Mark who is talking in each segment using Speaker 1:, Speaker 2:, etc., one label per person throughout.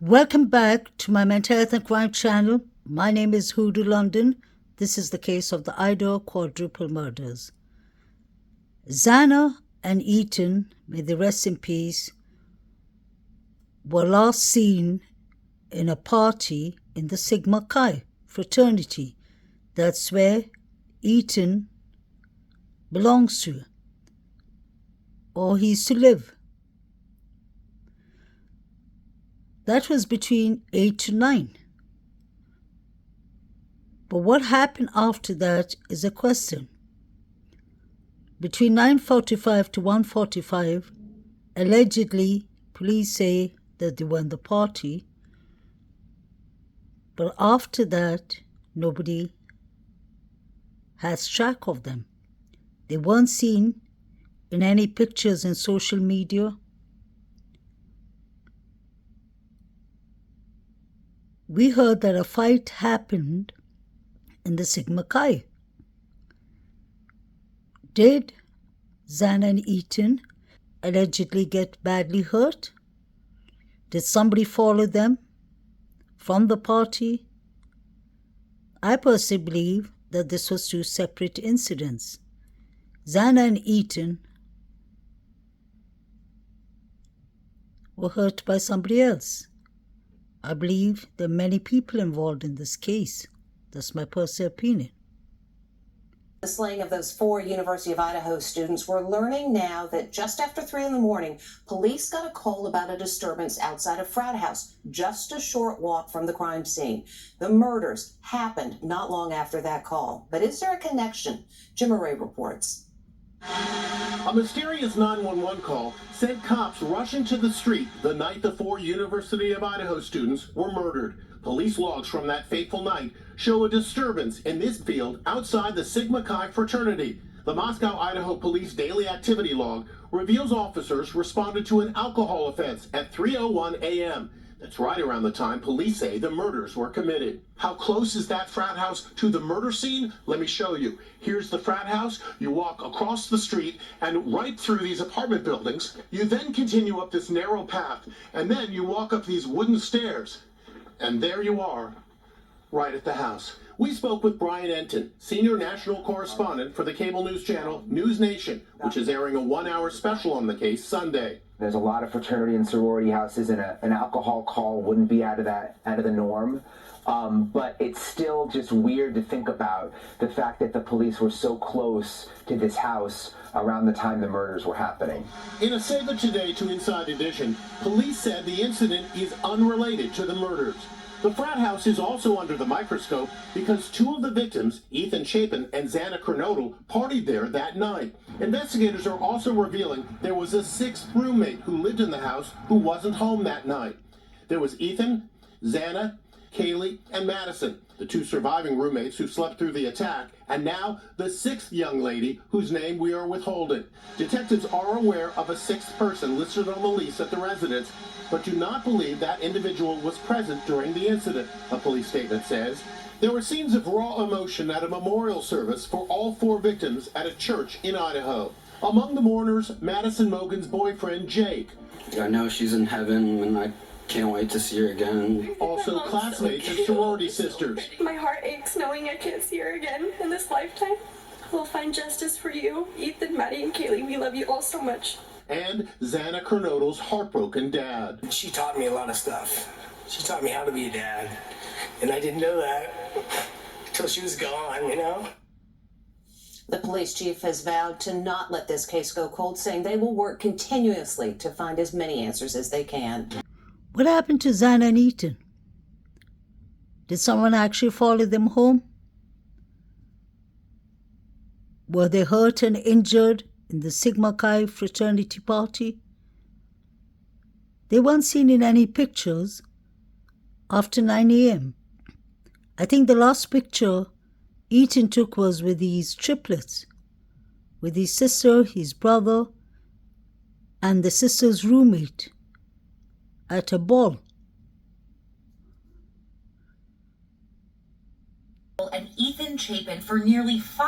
Speaker 1: Welcome back to my Mental Health and Crime channel. My name is Hoodoo London. This is the case of the Idaho quadruple murders. XANA and Ethan, may they rest in peace, were last seen in a party in the Sigma Chi fraternity. That's where Ethan belongs to, or he used to live. That was between 8 to 9. But what happened after that is a question. Between 9:45 to 1:45, allegedly, police say that they were in the party. But after that, nobody has track of them. They weren't seen in any pictures in social media. We heard that a fight happened in the Sigma Chi. Did XANA and Ethan allegedly get badly hurt? Did somebody follow them from the party? I personally believe that this was two separate incidents. XANA and Ethan were hurt by somebody else. I believe there are many people involved in this case. That's my personal opinion.
Speaker 2: The slaying of those 4 University of Idaho students, we're learning now that just after 3 in the morning, police got a call about a disturbance outside a frat house, just a short walk from the crime scene. The murders happened not long after that call. But is there a connection? Jim Array reports.
Speaker 3: A mysterious 911 call sent cops rushing to the street the night the 4 University of Idaho students were murdered. Police logs from that fateful night show a disturbance in this field outside the Sigma Chi fraternity. The Moscow, Idaho Police daily activity log reveals officers responded to an alcohol offense at 3:01 a.m. That's right around the time police say the murders were committed. How close is that frat house to the murder scene? Let me show you. Here's the frat house. You walk across the street and right through these apartment buildings. You then continue up this narrow path, and then you walk up these wooden stairs. And there you are, right at the house. We spoke with Brian Enton, senior national correspondent for the cable news channel News Nation, which is airing a 1-hour special on the case Sunday.
Speaker 4: There's a lot of fraternity and sorority houses, and an alcohol call wouldn't be out of the norm. But it's still just weird to think about the fact that the police were so close to this house around the time the murders were happening.
Speaker 3: In a statement today to Inside Edition, police said the incident is unrelated to the murders. The frat house is also under the microscope because 2 of the victims, Ethan Chapin and XANA Kernodle, partied there that night. Investigators are also revealing there was a 6th roommate who lived in the house who wasn't home that night. There was Ethan, XANA, Kaylee, and Madison, the 2 surviving roommates who slept through the attack, and now the 6th young lady whose name we are withholding. Detectives are aware of a 6th person listed on the lease at the residence, but do not believe that individual was present during the incident, a police statement says. There were scenes of raw emotion at a memorial service for all 4 victims at a church in Idaho. Among the mourners, Madison Mogan's boyfriend, Jake.
Speaker 5: I know she's in heaven, and I can't wait to see her again.
Speaker 3: Also classmates and sorority sisters.
Speaker 6: My heart aches knowing I can't see her again in this lifetime. We'll find justice for you, Ethan, Maddie, and Kaylee. We love you all so much.
Speaker 3: And XANA Kernodle's heartbroken dad.
Speaker 7: She taught me a lot of stuff. She taught me how to be a dad. And I didn't know that until she was gone, you know?
Speaker 2: The police chief has vowed to not let this case go cold, saying they will work continuously to find as many answers as they can.
Speaker 1: What happened to XANA and Ethan? Did someone actually follow them home? Were they hurt and injured in the Sigma Chi fraternity party? They weren't seen in any pictures after 9 a.m. I think the last picture Ethan took was with his triplets, with his sister, his brother, and the sister's roommate at a ball.
Speaker 8: And Ethan Chapin for nearly 5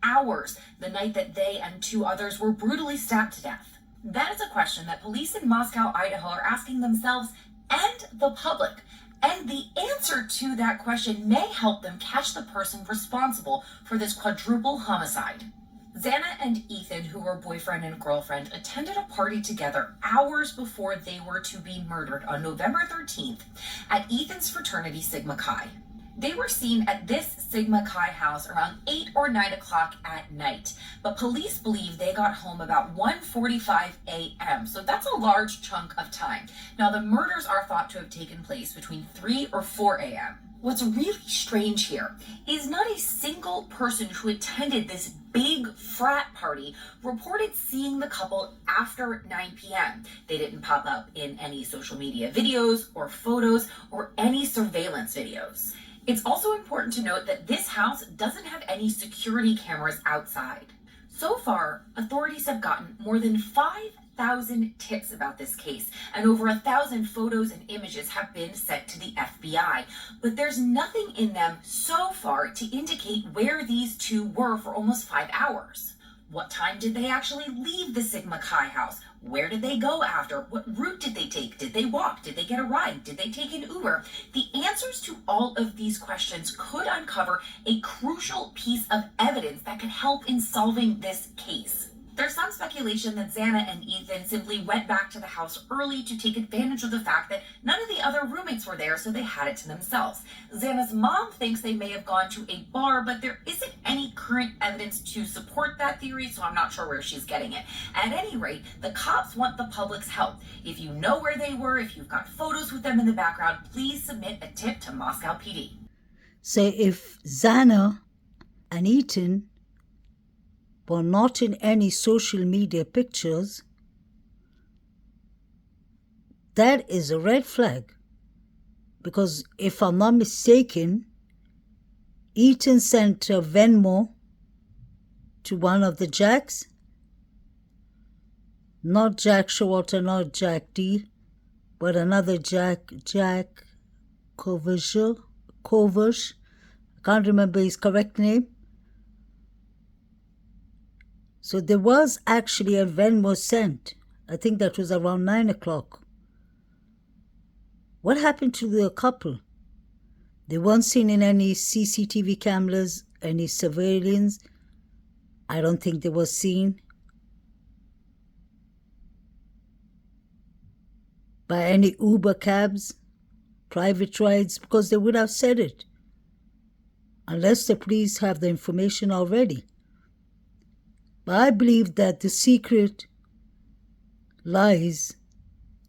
Speaker 8: hours the night that they and 2 others were brutally stabbed to death. That is a question that police in Moscow, Idaho are asking themselves and the public. And the answer to that question may help them catch the person responsible for this quadruple homicide. XANA and Ethan, who were boyfriend and girlfriend, attended a party together hours before they were to be murdered on November 13th at Ethan's fraternity Sigma Chi. They were seen at this Sigma Chi house around 8 or 9 o'clock at night, but police believe they got home about 1:45 a.m., so that's a large chunk of time. Now, the murders are thought to have taken place between 3 or 4 a.m. What's really strange here is not a single person who attended this big frat party reported seeing the couple after 9 p.m. They didn't pop up in any social media videos or photos or any surveillance videos. It's also important to note that this house doesn't have any security cameras outside. So far, authorities have gotten more than 5,000 tips about this case, and over 1,000 photos and images have been sent to the FBI, but there's nothing in them so far to indicate where these two were for almost 5 hours. What time did they actually leave the Sigma Chi house? Where did they go after? What route did they take? Did they walk? Did they get a ride? Did they take an Uber? The answers to all of these questions could uncover a crucial piece of evidence that could help in solving this case. There's some speculation that XANA and Ethan simply went back to the house early to take advantage of the fact that none of the other roommates were there, so they had it to themselves. XANA's mom thinks they may have gone to a bar, but there isn't any current evidence to support that theory, so I'm not sure where she's getting it. At any rate, the cops want the public's help. If you know where they were, if you've got photos with them in the background, please submit a tip to Moscow PD.
Speaker 1: So if XANA and Ethan were not in any social media pictures, that is a red flag. Because if I'm not mistaken, Ethan sent a Venmo to one of the Jacks, not Jack Showalter, not Jack D, but another Jack Kovash. I can't remember his correct name. So there was actually a Venmo sent. I think that was around 9 o'clock. What happened to the couple? They weren't seen in any CCTV cameras, any surveillance. I don't think they were seen by any Uber cabs, private rides, because they would have said it, unless the police have the information already. But I believe that the secret lies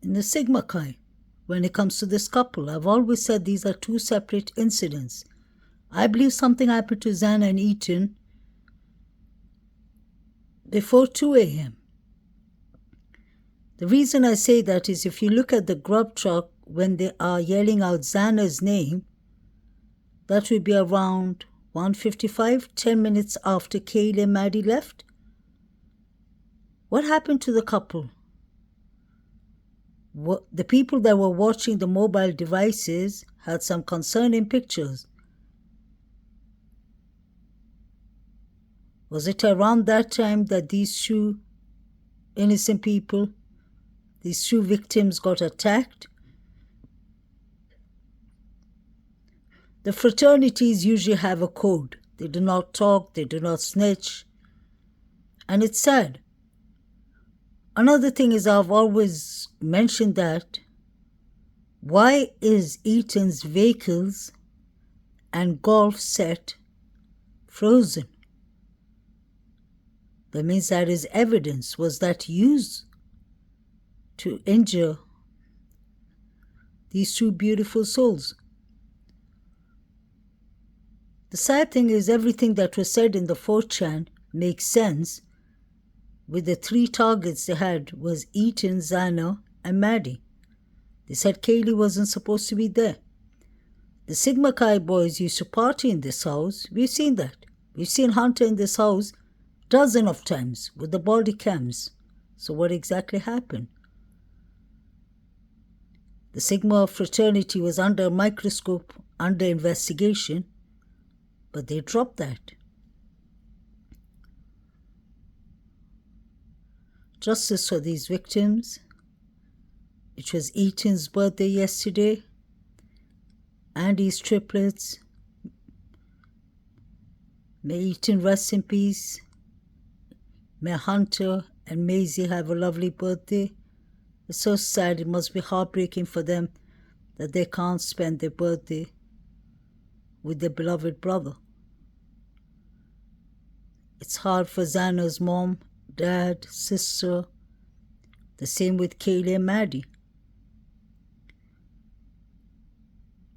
Speaker 1: in the Sigma Chi when it comes to this couple. I've always said these are two separate incidents. I believe something happened to XANA and Ethan before 2 a.m. The reason I say that is if you look at the grub truck when they are yelling out XANA's name, that would be around 1:55, 10 minutes after Kaylee and Maddie left. What happened to the couple? The people that were watching the mobile devices had some concerning pictures. Was it around that time that these two innocent people, these two victims, got attacked? The fraternities usually have a code. They do not talk, they do not snitch. And it's sad. Another thing is, I've always mentioned that why is Ethan's vehicles and golf set frozen? That means that is evidence. Was that used to injure these two beautiful souls? The sad thing is everything that was said in the 4chan makes sense. With the three targets they had was Ethan, XANA, and Maddie. They said Kaylee wasn't supposed to be there. The Sigma Chi boys used to party in this house. We've seen that. We've seen Hunter in this house dozens of times with the body cams. So what exactly happened? The Sigma fraternity was under a microscope, under investigation, but they dropped that. Justice for these victims It was Ethan's birthday yesterday. Andy's triplets. May Ethan rest in peace. May Hunter and Maisie have a lovely birthday. It's so sad. It must be heartbreaking for them that they can't spend their birthday with their beloved brother. It's hard for XANA's mom, dad, sister. The same with Kaylee and Maddie.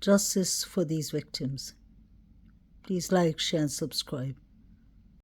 Speaker 1: Justice for these victims. Please like, share, and subscribe.